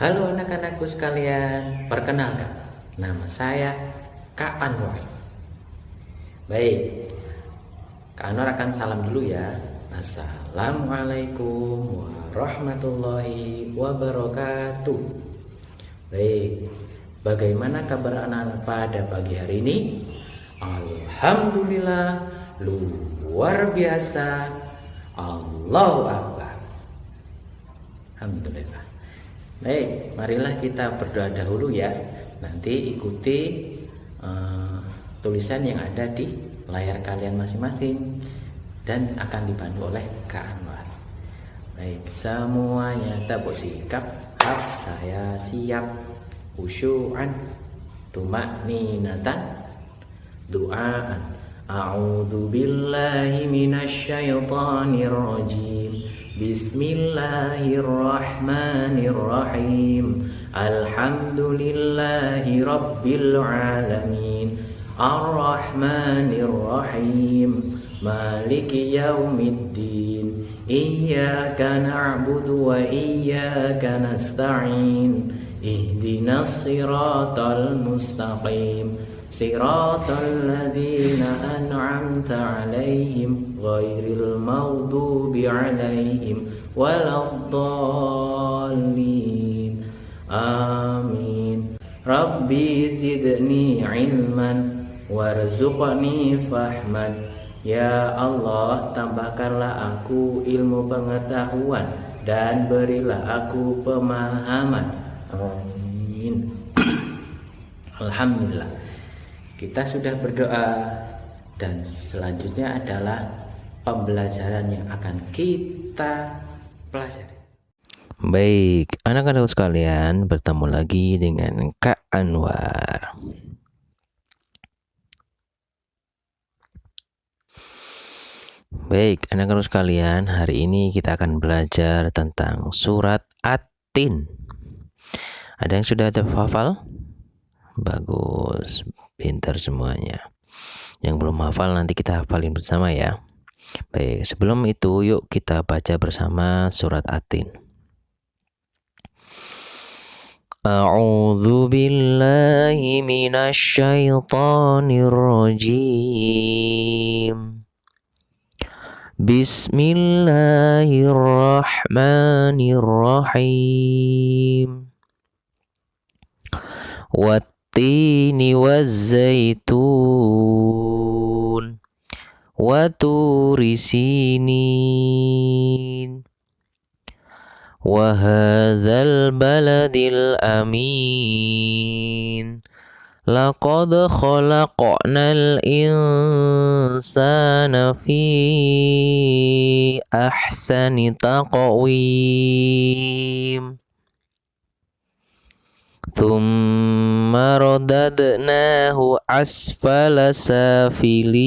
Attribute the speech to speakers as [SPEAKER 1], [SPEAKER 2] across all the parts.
[SPEAKER 1] Halo anak-anakku sekalian, perkenalkan, nama saya Kak Anwar. Baik, Kak Anwar akan salam dulu ya. Assalamualaikum warahmatullahi wabarakatuh. Baik, bagaimana kabar anak-anak pada pagi hari ini? Alhamdulillah, luar biasa. Allahu Akbar. Alhamdulillah. Baik, marilah kita berdoa dahulu ya. Nanti ikuti tulisan yang ada di layar kalian masing-masing dan akan dibantu oleh Kak Anwar. Baik, semuanya tabuk sikap. Saya siap. Khusyu'an, tumakninatan, du'aan. A'udzu billahi minasyaitonir rajim. Bismillahirrahmanirrahim. Alhamdulillahi rabbil alamin. Ar-Rahmanir-Rahim. Maliki yaumiddin. Iyyaka na'budu wa iyyaka nasta'in. Ihdinas siratal mustaqim. Siratal ladzina an'amta 'alaihim ghairil maghdubi 'alaihim waladdallin. Amin. Rabbi zidni 'ilman warzuqni fahman. Ya Allah, tambahkanlah aku ilmu pengetahuan dan berilah aku pemahaman. Amin. Alhamdulillah. Kita sudah berdoa dan selanjutnya adalah pembelajaran yang akan kita pelajari.
[SPEAKER 2] Baik, anak-anak sekalian, bertemu lagi dengan Kak Anwar. Baik, anak-anak sekalian, hari ini kita akan belajar tentang surat At-Tin. Ada yang sudah hafal? Bagus, pintar semuanya. Yang belum hafal nanti kita hafalin bersama ya. Baik, sebelum itu yuk kita baca bersama surat At-Tin. A'udzu billahi minasyaitonir rajim. Bismillahirrahmanirrahim. Wattini wazzaitun wa turi sinin wa hadzal baladil amin. Laqad khalaqnal insana fi ahsani taqwim. Thumma radadnahu asfala safilin.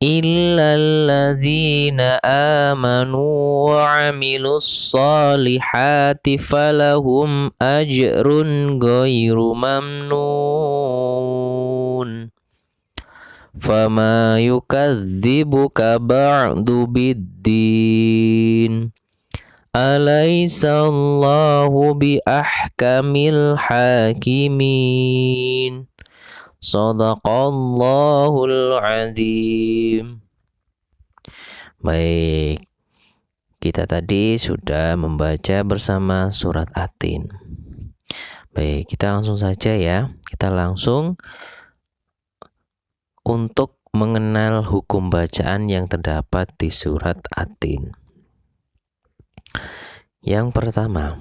[SPEAKER 2] Illal ladzina amanu wa 'amilus solihati falahum ajrun ghairu mamnun. Fama yukadzibuka ba'du biddin. Alaisallahu bi ahkamil hakimin. Shadaqallahul azim. Baik, kita tadi sudah membaca bersama surat At-Tin. Baik, kita langsung saja ya. Kita langsung untuk mengenal hukum bacaan yang terdapat di surat At-Tin. Yang pertama,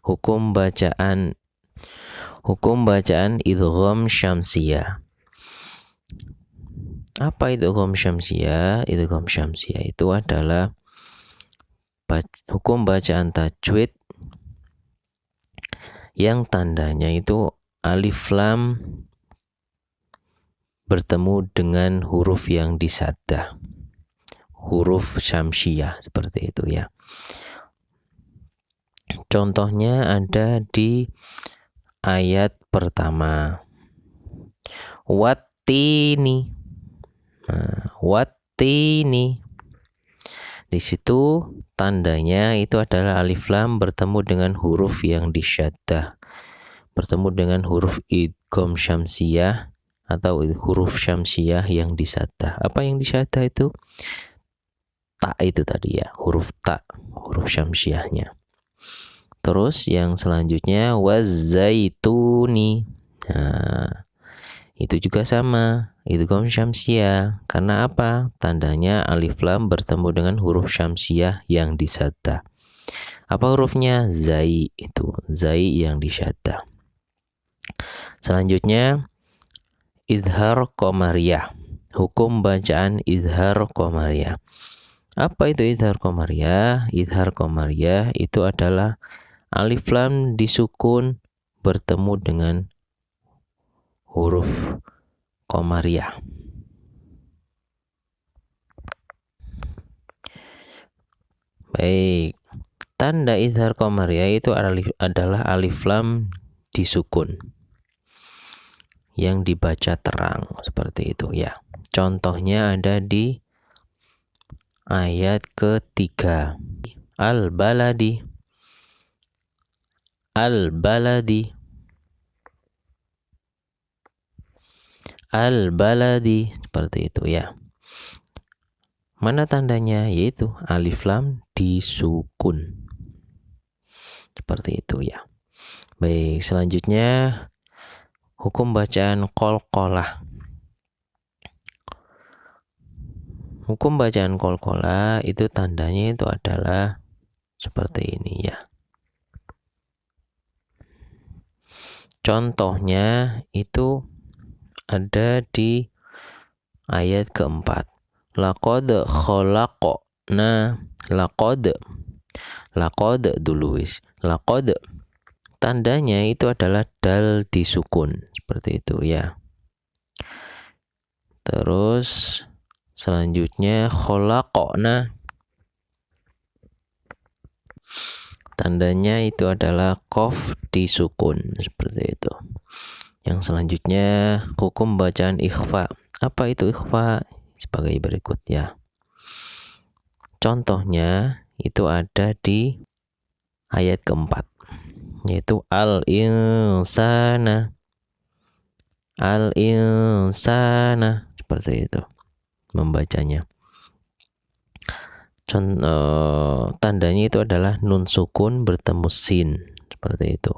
[SPEAKER 2] hukum bacaan idgham syamsiyah. Apa itu idgham syamsiyah? Idgham syamsiyah itu adalah hukum bacaan tajwid yang tandanya itu alif lam bertemu dengan huruf yang disaddah, huruf syamsiyah seperti itu ya. Contohnya ada di ayat pertama. Wattini. Wattini. Di situ tandanya itu adalah alif lam bertemu dengan huruf yang disyaddah, bertemu dengan huruf idgham syamsiyah atau huruf syamsiyah yang disaddah. Apa yang disaddah itu? Ta itu tadi ya, huruf ta, huruf syamsiyahnya. Terus yang selanjutnya wazaituni. Nah, itu juga sama, idgham syamsiyah. Karena apa? Tandanya alif lam bertemu dengan huruf syamsiyah yang disaddah. Apa hurufnya? Zai, itu zai yang disaddah. Selanjutnya idhar qamariyah. Hukum bacaan idhar qamariyah. Apa itu idhar qamariyah? Idhar qamariyah itu adalah alif lam disukun bertemu dengan huruf qamariyah. Baik, tanda idhar qamariyah itu adalah alif lam disukun yang dibaca terang seperti itu ya. Contohnya ada di ayat ketiga. Al-baladi, al-baladi, al-baladi, seperti itu ya. Mana tandanya? Yaitu alif lam disukun. Seperti itu ya. Baik, selanjutnya hukum bacaan qalqalah. Hukum bacaan qalqalah itu tandanya itu adalah seperti ini ya. Contohnya itu ada di ayat keempat. Laqad khalaqna, laqad dulu wis. Laqad tandanya itu adalah dal disukun seperti itu ya. Terus selanjutnya khalaqna, tandanya itu adalah qaf disukun seperti itu. Yang selanjutnya hukum bacaan ikhfa. Apa itu ikhfa? Sebagai berikut ya. Contohnya itu ada di ayat keempat, yaitu al-insana, al-insana, seperti itu membacanya. Tandanya itu adalah nun sukun bertemu sin, seperti itu.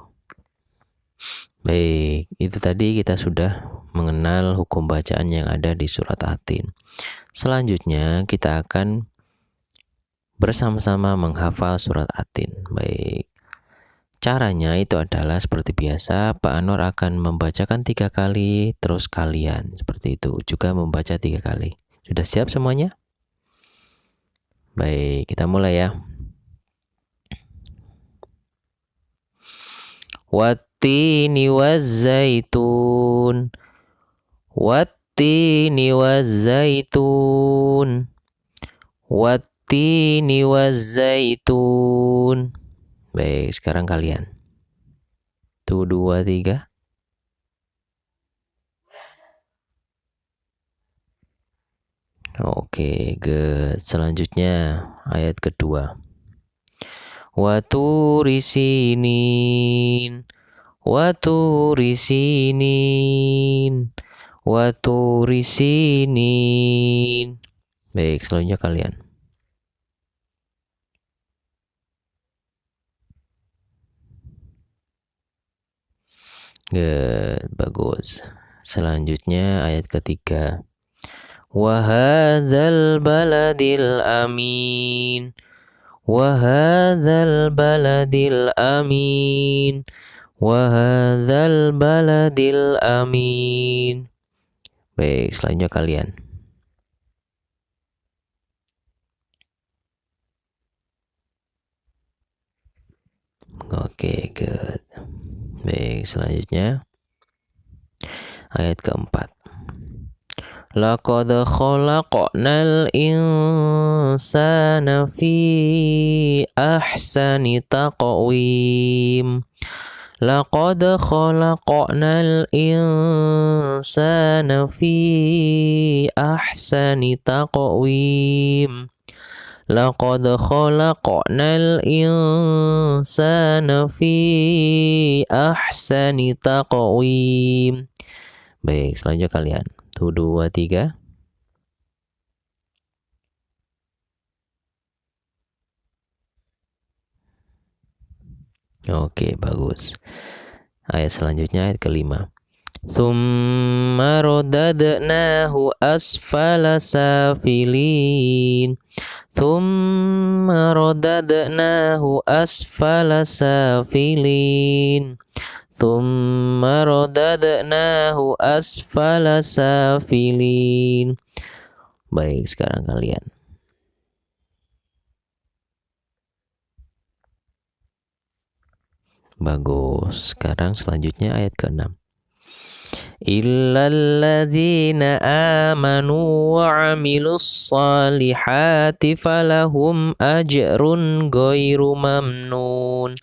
[SPEAKER 2] Baik, itu tadi kita sudah mengenal hukum bacaan yang ada di surat At-Tin. Selanjutnya kita akan bersama-sama menghafal surat At-Tin. Baik, caranya itu adalah seperti biasa, Pak Anwar akan membacakan 3 kali, terus kalian seperti itu juga membaca 3 kali. Sudah siap semuanya? Baik, kita mulai ya. Wattini wazzaitun, wattini wazzaitun, wattini wazzaitun. Baik, sekarang kalian. 1, 2, 3. Oke, good. Selanjutnya ayat kedua. Waturisinin, waturisinin, waturisinin. Baik, selanjutnya kalian. Good, bagus. Selanjutnya ayat ketiga. Wahadzal baladil amin, wahadzal baladil amin, wahadzal baladil amin. Baik, selanjutnya kalian. Oke, good. Baik, selanjutnya ayat keempat. Laqad khalaqnal insana fi ahsani taqwim. Laqad khalaqnal insana fi ahsani taqwim. Laqad khalaqnal insana fi ahsani taqwim. Baik, selanjutnya kalian. 1, 2, 3. Oke, bagus. Ayat selanjutnya, ayat kelima. Thumma radadnahu asfala safilin. Thumma radadnahu asfala safilin. Thumma radadnahu asfala safilin. Baik, sekarang kalian. Bagus. Sekarang selanjutnya ayat ke-6. Illalladzina amanu wa 'amilus salihati falahum ajrun ghairu mamnun.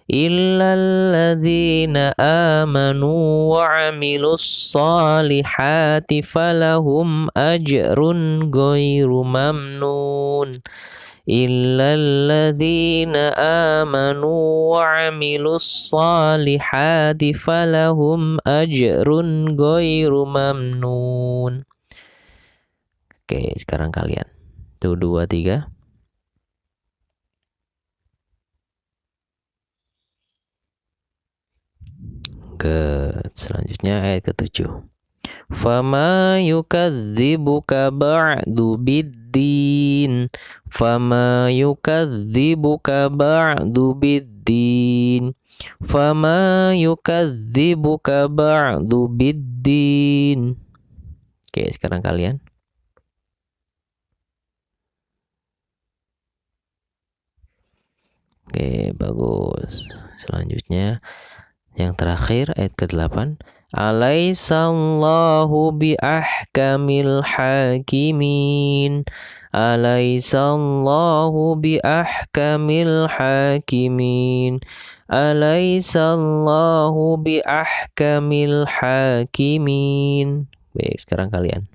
[SPEAKER 2] Illalladzina amanu wa 'amilus salihati falahum ajrun ghairu mamnun. Illalladzina amanu wa 'amilus salihati falahum ajrun ghairu mamnun. Oke, sekarang kalian. 1, 2, 3. Selanjutnya ayat ke-7. Fama yukadzibuka ba'du biddin. Fama yukadzibuka ba'du biddin. Fama yukadzibuka ba'du biddin. Oke, sekarang kalian. Oke, bagus. Selanjutnya yang terakhir ayat ke-8. Alaisallahu bi ahkamil hakimin. Alaisallahu bi ahkamil hakimin. Alaisallahu bi ahkamil hakimin. Baik, sekarang kalian.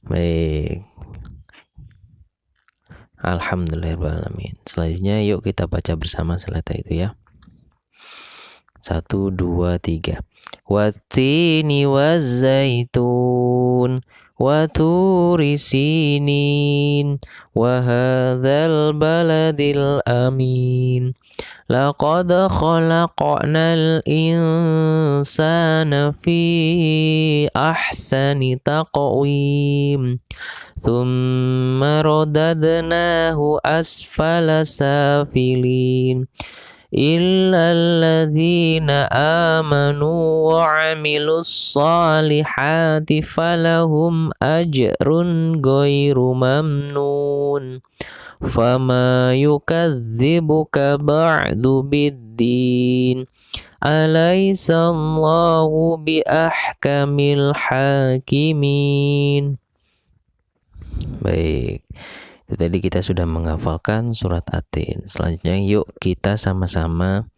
[SPEAKER 2] Baik. Alhamdulillahirrahmanirrahim. Selanjutnya yuk kita baca bersama selata itu ya. 1, 2, 3. Wattini wazzaitun wa turi sinin wa hadzal baladil amin. Laqad khalaqnal insana fi ahsani taqwim. Thumma radadnahu asfala safilin. Illalladzina amanu wa 'amilus salihati falahum ajrun ghairu mamnun. Fama yukadzibuka ba'du biddin. Alaisallahu bi ahkamil hakimin. Baik, itu tadi kita sudah menghafalkan surat At-Tin. Selanjutnya yuk kita sama-sama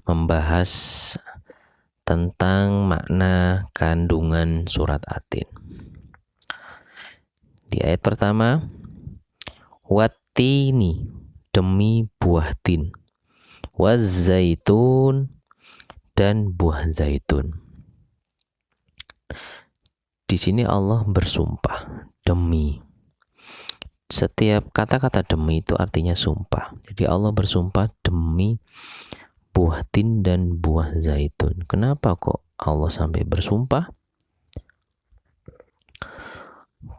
[SPEAKER 2] membahas tentang makna kandungan surat At-Tin. Di ayat pertama, wattini, demi buah tin, wazzaitun, dan buah zaitun. Di sini Allah bersumpah demi. Setiap kata-kata demi itu artinya sumpah. Jadi Allah bersumpah demi buah tin dan buah zaitun. Kenapa kok Allah sampai bersumpah?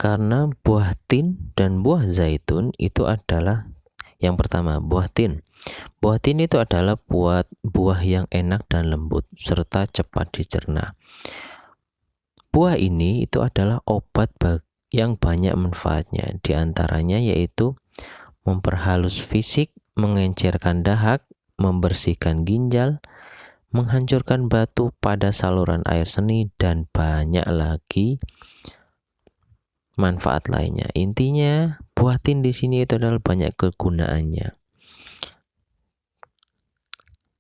[SPEAKER 2] Karena buah tin dan buah zaitun itu adalah yang pertama, buah tin. Buah tin itu adalah buah yang enak dan lembut serta cepat dicerna. Buah ini itu adalah obat yang banyak manfaatnya, diantaranya yaitu memperhalus fisik, mengencerkan dahak, membersihkan ginjal, menghancurkan batu pada saluran air seni, dan banyak lagi manfaat lainnya. Intinya buah tin di sini itu adalah banyak kegunaannya.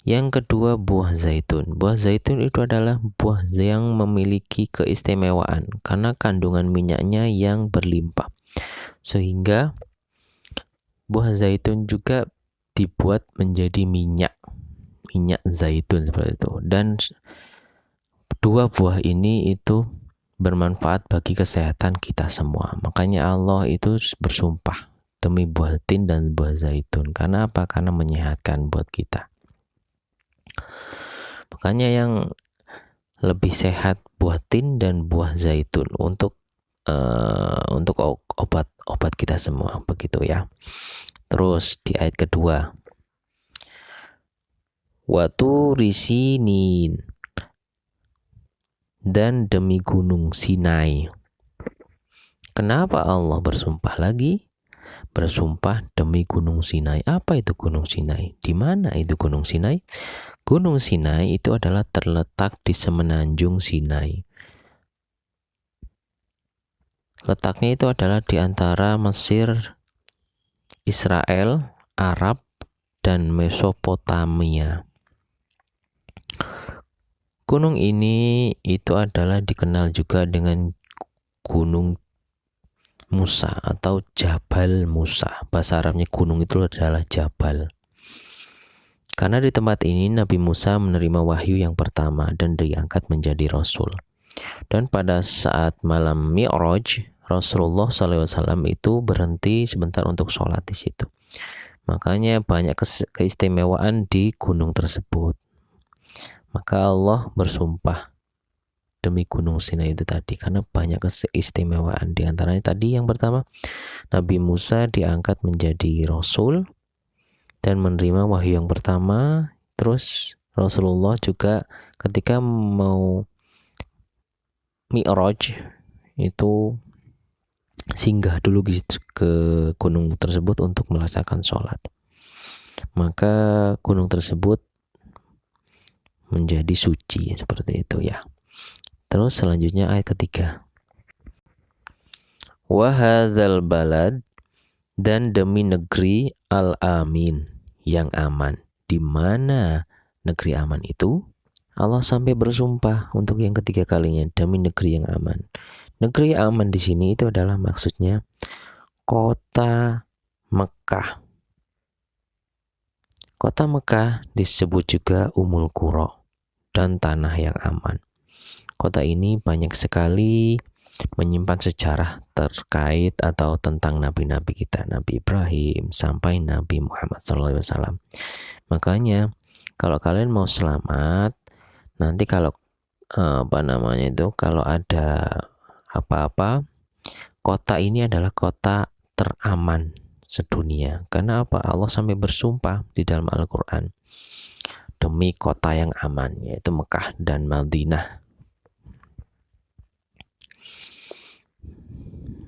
[SPEAKER 2] Yang kedua, buah zaitun. Buah zaitun itu adalah buah yang memiliki keistimewaan karena kandungan minyaknya yang berlimpah. Sehingga buah zaitun juga dibuat menjadi minyak zaitun seperti itu. Dan dua buah ini itu bermanfaat bagi kesehatan kita semua. Makanya Allah itu bersumpah demi buah tin dan buah zaitun. Karena apa? Karena menyehatkan buat kita. Makanya yang lebih sehat buah tin dan buah zaitun untuk obat kita semua, begitu ya. Terus di ayat kedua, watu risinin, dan demi gunung Sinai. Kenapa Allah bersumpah lagi? Bersumpah demi gunung Sinai. Apa itu gunung Sinai? Di mana itu gunung Sinai? Gunung Sinai itu adalah terletak di semenanjung Sinai. Letaknya itu adalah di antara Mesir, Israel, Arab, dan Mesopotamia. Gunung ini itu adalah dikenal juga dengan Gunung Musa atau Jabal Musa. Bahasa Arabnya gunung itu adalah Jabal. Karena di tempat ini Nabi Musa menerima wahyu yang pertama dan diangkat menjadi Rasul. Dan pada saat malam Mi'raj, Rasulullah SAW itu berhenti sebentar untuk sholat di situ. Makanya banyak keistimewaan di gunung tersebut. Maka Allah bersumpah demi gunung Sinai itu tadi karena banyak keistimewaan. Di antaranya tadi yang pertama, Nabi Musa diangkat menjadi Rasul dan menerima wahyu yang pertama. Terus Rasulullah juga ketika mau Mi'raj itu singgah dulu ke gunung tersebut untuk melaksanakan sholat. Maka gunung tersebut menjadi suci seperti itu ya. Terus selanjutnya ayat ketiga, wahadzal balad, dan demi negeri al-amin, yang aman. Di mana negeri aman itu? Allah sampai bersumpah untuk yang ketiga kalinya demi negeri yang aman. Negeri yang aman di sini itu adalah maksudnya kota Mekah. Kota Mekah disebut juga Ummul Qura dan tanah yang aman. Kota ini banyak sekali menyimpan sejarah terkait atau tentang nabi-nabi kita, Nabi Ibrahim sampai Nabi Muhammad SAW. Makanya kalau kalian mau selamat, nanti kalau kalau ada apa-apa, kota ini adalah kota teraman sedunia. Karena apa? Allah sampai bersumpah di dalam Al-Quran demi kota yang aman, yaitu Mekah dan Madinah.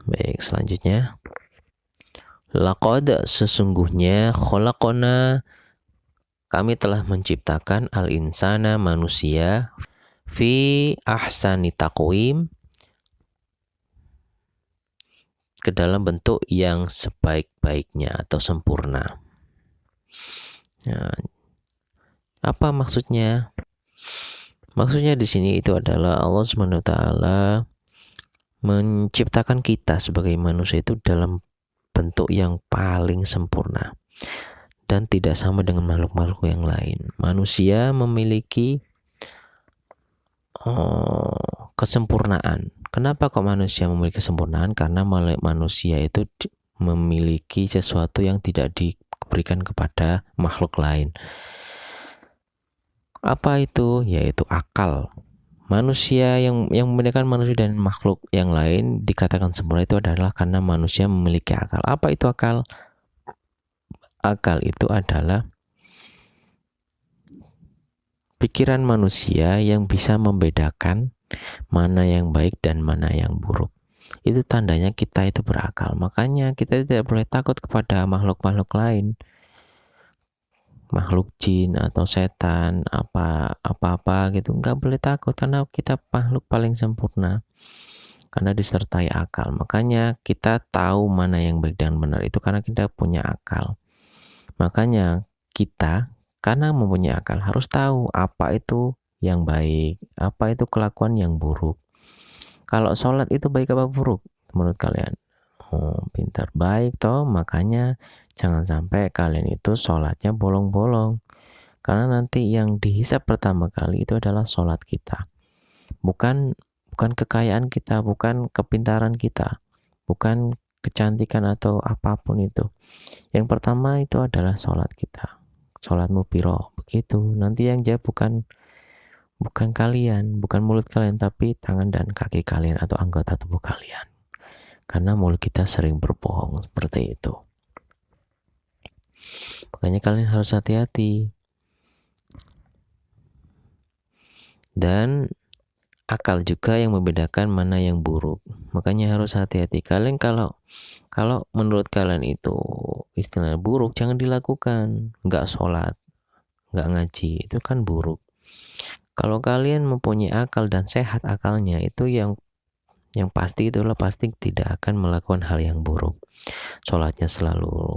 [SPEAKER 2] Baik, selanjutnya, laqad, sesungguhnya, khalaqna, kami telah menciptakan al-insana, manusia, fi ahsani taqwim, ke dalam bentuk yang sebaik-baiknya atau sempurna. Nah, apa maksudnya? Maksudnya di sini itu adalah Allah SWT menciptakan kita sebagai manusia itu dalam bentuk yang paling sempurna dan tidak sama dengan makhluk-makhluk yang lain. Manusia memiliki kesempurnaan. Kenapa kok manusia memiliki kesempurnaan? Karena manusia itu memiliki sesuatu yang tidak diberikan kepada makhluk lain. Apa itu? Yaitu akal. Manusia yang membedakan manusia dan makhluk yang lain dikatakan sempurna itu adalah karena manusia memiliki akal. Apa itu akal? Akal itu adalah pikiran manusia yang bisa membedakan mana yang baik dan mana yang buruk. Itu tandanya kita itu berakal. Makanya kita tidak boleh takut kepada makhluk-makhluk lain, makhluk jin atau setan, apa-apa gitu. Nggak boleh takut karena kita makhluk paling sempurna karena disertai akal. Makanya kita tahu mana yang baik dan benar itu karena kita punya akal. Makanya kita Karena mempunyai akal harus tahu apa itu yang baik, apa itu kelakuan yang buruk. Kalau sholat itu baik apa buruk menurut kalian? Oh, pintar, baik toh. Makanya jangan sampai kalian itu sholatnya bolong-bolong. Karena nanti yang dihisap pertama kali itu adalah sholat kita. Bukan kekayaan kita, bukan kepintaran kita, bukan kecantikan atau apapun itu. Yang pertama itu adalah sholat kita. Sholatmu piro, begitu. Nanti yang jawab bukan kalian, bukan mulut kalian, tapi tangan dan kaki kalian atau anggota tubuh kalian. Karena mulut kita sering berbohong seperti itu. Makanya kalian harus hati-hati. Dan akal juga yang membedakan mana yang buruk. Makanya harus hati-hati. Kalian kalau menurut kalian itu istilah buruk, jangan dilakukan. Nggak sholat, nggak ngaji, itu kan buruk. Kalau kalian mempunyai akal dan sehat akalnya, itu yang pasti itulah pasti tidak akan melakukan hal yang buruk. Sholatnya selalu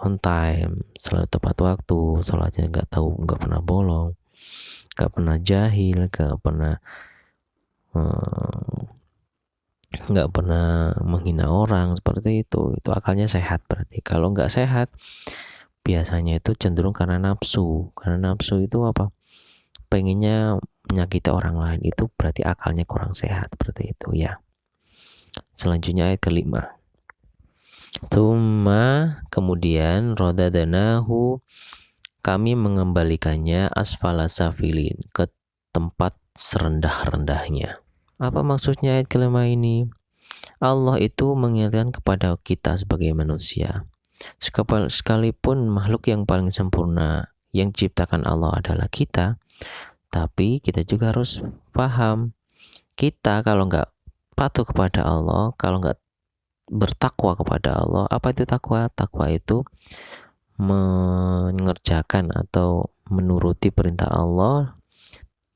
[SPEAKER 2] on time, selalu tepat waktu, sholatnya nggak pernah bolong, nggak pernah jahil, nggak pernah menghina orang, seperti itu akalnya sehat. Berarti kalau nggak sehat biasanya itu cenderung karena nafsu itu apa, pengennya menyakiti orang lain, itu berarti akalnya kurang sehat, seperti itu ya. Selanjutnya ayat kelima, Tsumma kemudian rodadanahu kami mengembalikannya asfala safilin, ke tempat serendah-rendahnya. Apa maksudnya ayat kelima ini? Allah itu mengingatkan kepada kita sebagai manusia, sekalipun makhluk yang paling sempurna yang diciptakan Allah adalah kita, tapi kita juga harus paham, kita kalau nggak patuh kepada Allah, kalau nggak bertakwa kepada Allah. Apa itu takwa? Takwa itu mengerjakan atau menuruti perintah Allah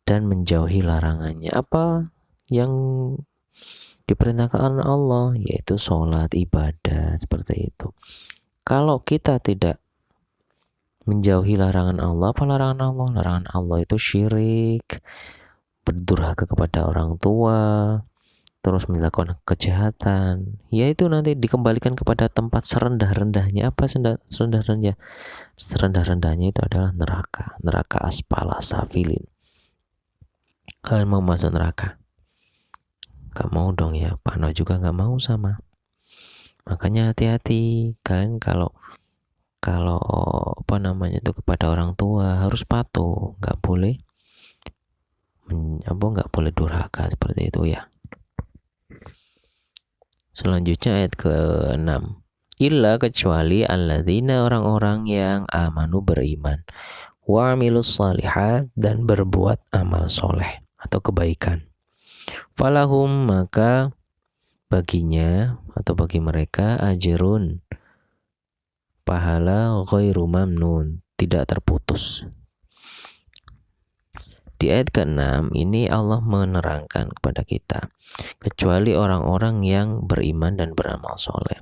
[SPEAKER 2] dan menjauhi larangannya. Apa yang diperintahkan Allah, yaitu sholat, ibadah, seperti itu. Kalau kita tidak menjauhi larangan Allah, apa larangan Allah? Larangan Allah itu syirik, berdurhaka kepada orang tua, terus melakukan kejahatan, yaitu nanti dikembalikan kepada tempat serendah-rendahnya. Apa serendah-rendahnya? Serendah-rendahnya itu adalah neraka asfala safilin. Kalian mau masuk neraka? Gak mau dong ya, Pak No juga gak mau sama. Makanya hati-hati kalian kalau itu kepada orang tua harus patuh, nggak boleh durhaka, seperti itu ya. Selanjutnya ayat ke-6, illa kecuali alladzina orang-orang yang amanu beriman, wa amilus shalihat dan berbuat amal soleh atau kebaikan, falahum maka baginya atau bagi mereka ajrun pahala ghairu mamnun, tidak terputus. Di ayat ke-6 ini Allah menerangkan kepada kita, kecuali orang-orang yang beriman dan beramal soleh.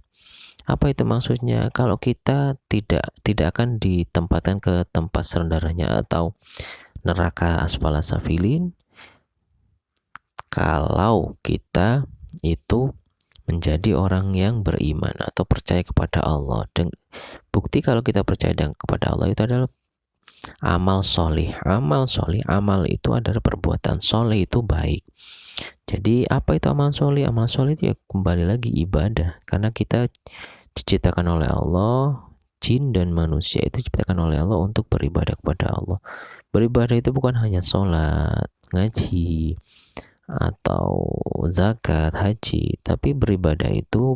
[SPEAKER 2] Apa itu maksudnya? Kalau kita tidak akan ditempatkan ke tempat serendah-rendahnya atau neraka asfala safilin, kalau kita itu menjadi orang yang beriman atau percaya kepada Allah. Dan bukti kalau kita percaya kepada Allah itu adalah amal soleh. Amal itu adalah perbuatan soleh, itu baik. Jadi apa itu amal soleh? Amal soleh itu ya kembali lagi ibadah. Karena kita diciptakan oleh Allah, jin dan manusia itu diciptakan oleh Allah untuk beribadah kepada Allah. Beribadah itu bukan hanya sholat, ngaji, atau zakat, haji, tapi beribadah itu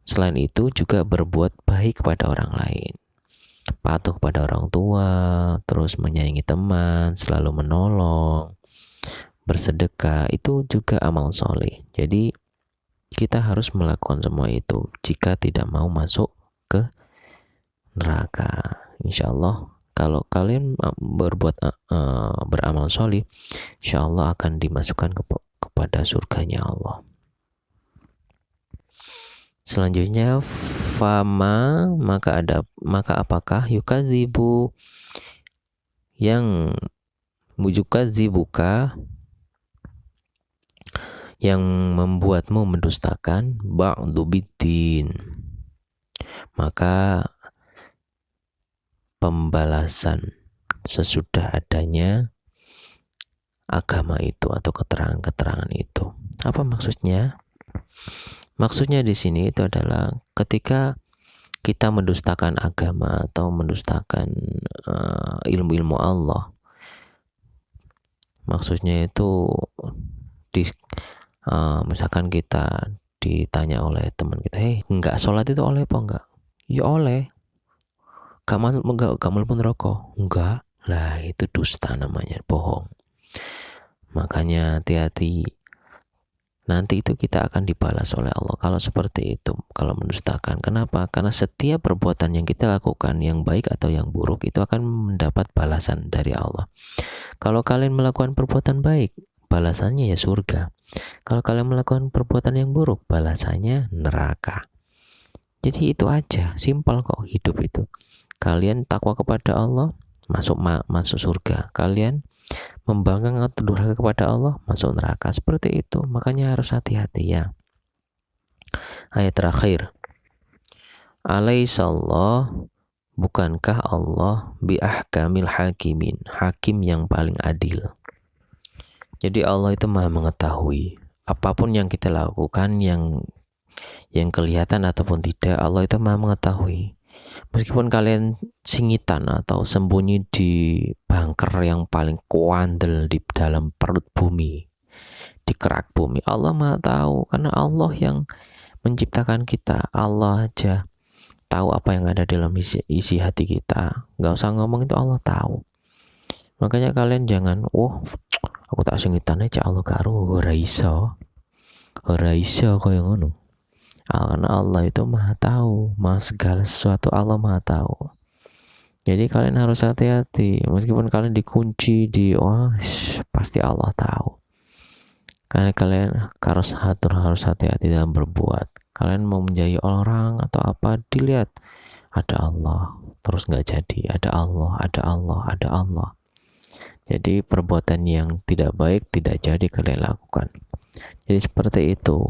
[SPEAKER 2] selain itu juga berbuat baik kepada orang lain, patuh kepada orang tua, terus menyayangi teman, selalu menolong, bersedekah, itu juga amal soleh. Jadi kita harus melakukan semua itu jika tidak mau masuk ke neraka. Insya Allah kalau kalian beramal soleh, insya Allah akan dimasukkan kepada surganya Allah. Selanjutnya maka apakah yukadzibu yang yukadzibuka yang membuatmu mendustakan ba'du biddin, maka pembalasan sesudah adanya agama itu atau keterangan-keterangan itu. Apa maksudnya? Maksudnya di sini itu adalah ketika kita mendustakan agama atau mendustakan ilmu-ilmu Allah. Maksudnya itu misalkan kita ditanya oleh teman kita, enggak sholat itu oleh apa enggak? Ya oleh. Kamu pun rokok? Enggak. Lah itu dusta namanya, bohong. Makanya hati-hati. Nanti itu kita akan dibalas oleh Allah kalau seperti itu, kalau mendustakan. Kenapa? Karena setiap perbuatan yang kita lakukan, yang baik atau yang buruk, itu akan mendapat balasan dari Allah. Kalau kalian melakukan perbuatan baik, balasannya ya surga. Kalau kalian melakukan perbuatan yang buruk, balasannya neraka. Jadi itu aja, simpel kok hidup itu. Kalian takwa kepada Allah, masuk surga. Kalian membangkang atau durhaka kepada Allah, masuk neraka. Seperti itu. Makanya harus hati-hati ya. Ayat terakhir. Alaihissallah, bukankah Allah bi ahkamil hakimin, hakim yang paling adil. Jadi Allah itu Maha mengetahui apapun yang kita lakukan, yang kelihatan ataupun tidak, Allah itu Maha mengetahui. Meskipun kalian singitan atau sembunyi di bunker yang paling kuandel di dalam perut bumi, di kerak bumi, Allah Maha tahu, karena Allah yang menciptakan kita. Allah aja tahu apa yang ada dalam isi hati kita. Gak usah ngomong, itu Allah tahu. Makanya kalian jangan, aku tak singitan aja Allah karo ora iso kaya ngono. Karena Allah itu Maha tahu, Maha segala sesuatu, Allah Maha tahu. Jadi kalian harus hati-hati. Meskipun kalian dikunci pasti Allah tahu. Karena kalian harus hati-hati dalam berbuat. Kalian mau menjadi orang atau apa, dilihat ada Allah, terus nggak jadi. Ada Allah. Jadi perbuatan yang tidak baik tidak jadi kalian lakukan. Jadi seperti itu.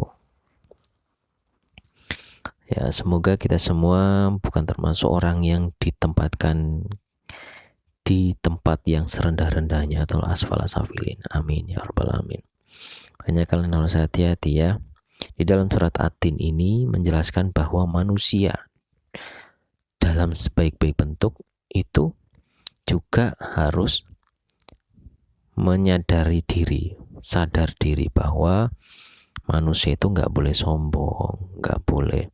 [SPEAKER 2] Ya, semoga kita semua bukan termasuk orang yang ditempatkan di tempat yang serendah-rendahnya atau asfala safilin. Amin ya rabbal alamin. Hanya kalian harus hati-hati ya. Di dalam surat At-Tin ini menjelaskan bahwa manusia dalam sebaik-baik bentuk itu juga harus menyadari diri, sadar diri bahwa manusia itu nggak boleh sombong, nggak boleh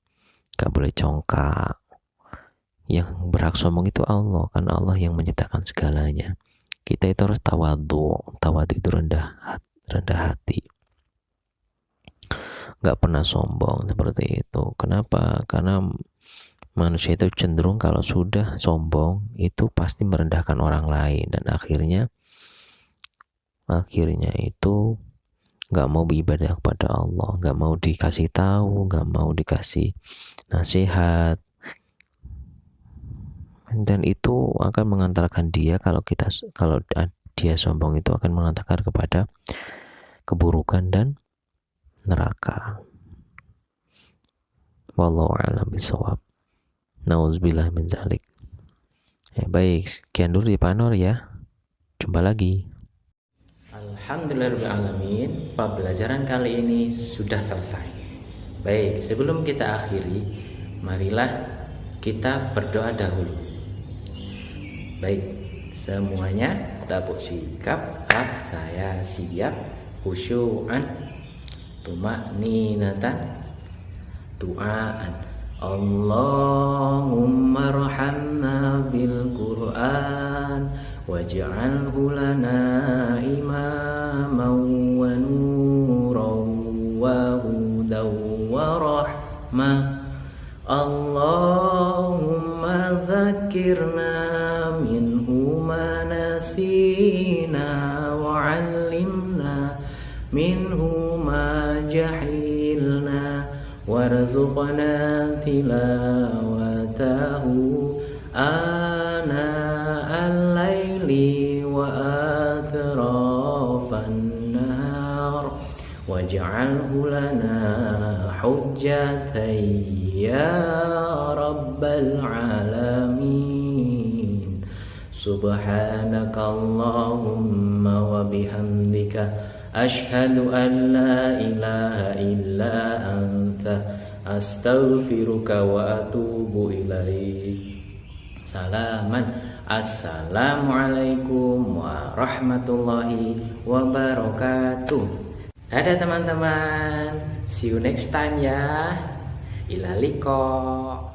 [SPEAKER 2] congkak. Yang berhak sombong itu Allah, karena Allah yang menciptakan segalanya. Kita itu harus tawadhu itu rendah hati, nggak pernah sombong seperti itu. Kenapa? Karena manusia itu cenderung kalau sudah sombong itu pasti merendahkan orang lain, dan akhirnya itu nggak mau beribadah kepada Allah, nggak mau dikasih tahu, nggak mau dikasih nasihat, dan itu akan mengantarkan dia, kalau dia sombong itu akan mengantarkan kepada keburukan dan neraka. Wallahu a'lam bishawab. Nauzubillah min zalik. Baik, sekian dulu di Panor ya. Jumpa lagi.
[SPEAKER 1] Alhamdulillahirrahmanirrahim. Pembelajaran kali ini sudah selesai. Baik, sebelum kita akhiri, marilah kita berdoa dahulu. Baik, semuanya tabuk sikap, saya siap, khusyu'an, tuma'ninatan, du'aan. Allahumma arhamna bil Qur'an waj'alhu lana imaman wa nuran wa hudan wa rahmah. Allahumma dzakirna minhu ma nasina wa 'allimna minhu ma jahilna وارزقنا تلاوته آناء الليل وأطراف النهار واجعله لنا حجة يا رب العالمين سبحانك اللهم وبحمدك أشهد أن لا إله إلا أنت أستغفرك وأتوب إليك Salaman. Assalamualaikum warahmatullahi wabarakatuh. Dadah teman-teman, see you next time ya. Ila liqa.